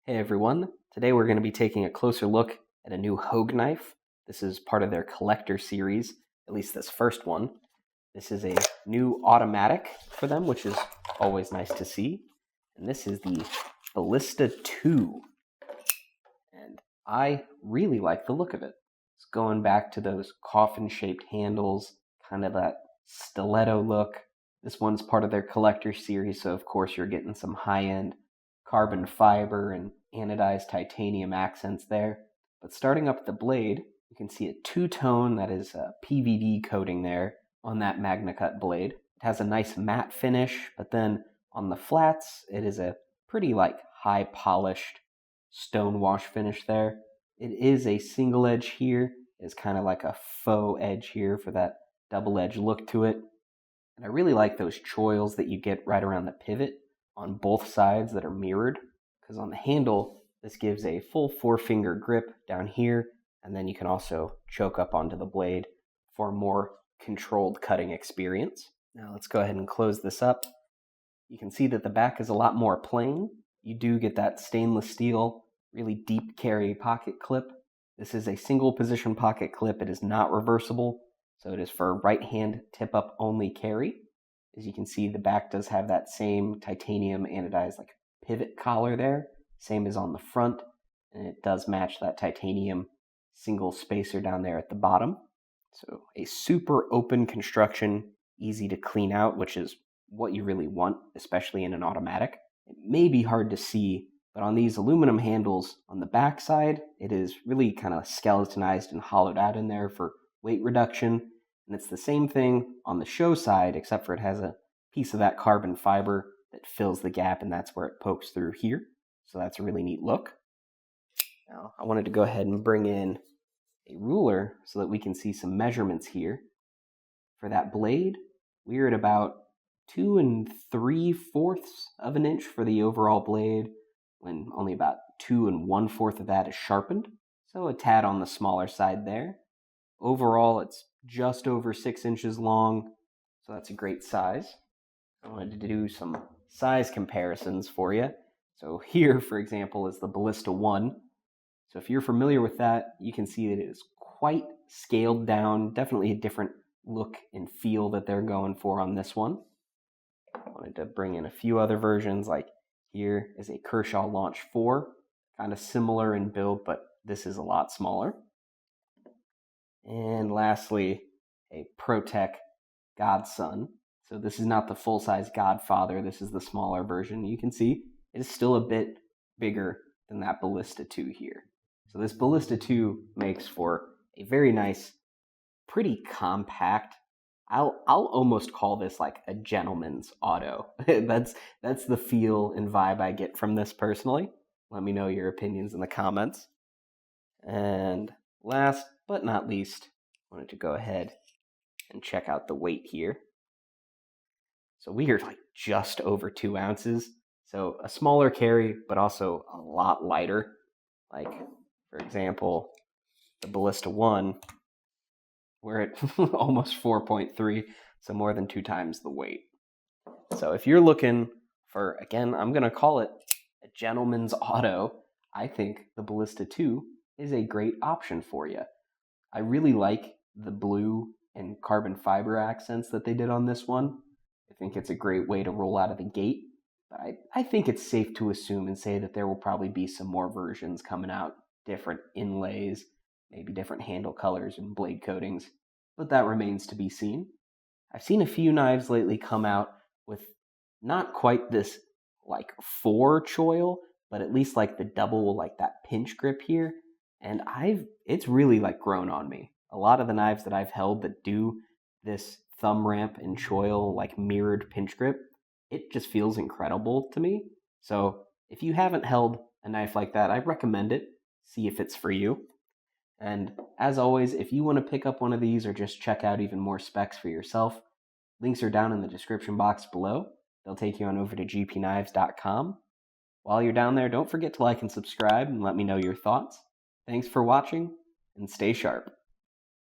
Hey everyone, today we're going to be taking a closer look at a new Hogue knife. This is part of their collector series, at least this first one. This is a new automatic for them, which is always nice to see. And this is the Ballista 2. And I really like the look of it. It's going back to those coffin-shaped handles, kind of that stiletto look. This one's part of their collector series, so of course you're getting some high-end carbon fiber and anodized titanium accents there. But starting up the blade, you can see a two-tone that is a PVD coating there on that MagnaCut blade. It has a nice matte finish, but then on the flats, it is a pretty high polished stone wash finish there. It is a single edge here. It's kind of like a faux edge here for that double edge look to it. And I really like those choils that you get right around the pivot on both sides that are mirrored, because on the handle, this gives a full 4-finger grip down here, and then you can also choke up onto the blade for a more controlled cutting experience. Now let's go ahead and close this up. You can see that the back is a lot more plain. You do get that stainless steel, really deep carry pocket clip. This is a single position pocket clip. It is not reversible, so it is for right hand tip up only carry. As you can see, the back does have that same titanium anodized pivot collar there, same as on the front, and it does match that titanium single spacer down there at the bottom. So a super open construction, easy to clean out, which is what you really want, especially in an automatic. It may be hard to see, but on these aluminum handles on the back side, it is really kind of skeletonized and hollowed out in there for weight reduction. And it's the same thing on the show side, except for it has a piece of that carbon fiber that fills the gap, and that's where it pokes through here. So that's a really neat look. Now, I wanted to go ahead and bring in a ruler so that we can see some measurements here. For that blade, we're at about 2 3/4 of an inch for the overall blade, when only about 2 1/4 of that is sharpened. So a tad on the smaller side there. Overall, it's just over 6 inches long, so that's a great size. I wanted to do some size comparisons for you. So here, for example, is the Ballista 1. So if you're familiar with that, you can see that it is quite scaled down, definitely a different look and feel that they're going for on this one. I wanted to bring in a few other versions, like here is a Kershaw Launch 4, kind of similar in build, but this is a lot smaller. And lastly, a ProTech Godson. So this is not the full-size Godfather, this is the smaller version. You can see it is still a bit bigger than that Ballista 2 here. So this Ballista 2 makes for a very nice, pretty compact, I'll almost call this like a gentleman's auto. That's the feel and vibe I get from this personally. Let me know your opinions in the comments. And last but not least, I wanted to go ahead and check out the weight here. So we are just over 2 ounces. So a smaller carry, but also a lot lighter. For example, the Ballista 1, we're at almost 4.3, so more than 2 times the weight. So if you're looking for, again, I'm going to call it a gentleman's auto, I think the Ballista 2 is a great option for you. I really like the blue and carbon fiber accents that they did on this one. I think it's a great way to roll out of the gate. But I think it's safe to assume and say that there will probably be some more versions coming out, different inlays, maybe different handle colors and blade coatings, but that remains to be seen. I've seen a few knives lately come out with not quite this 4 choil, but at least the double, that pinch grip here, and it's really grown on me. A lot of the knives that I've held that do this thumb ramp and choil mirrored pinch grip, it just feels incredible to me. So if you haven't held a knife like that, I recommend it. See if it's for you. And as always, if you want to pick up one of these or just check out even more specs for yourself, links are down in the description box below. They'll take you on over to GPKNIVES.com. While you're down there, don't forget to like and subscribe and let me know your thoughts. Thanks for watching, and stay sharp.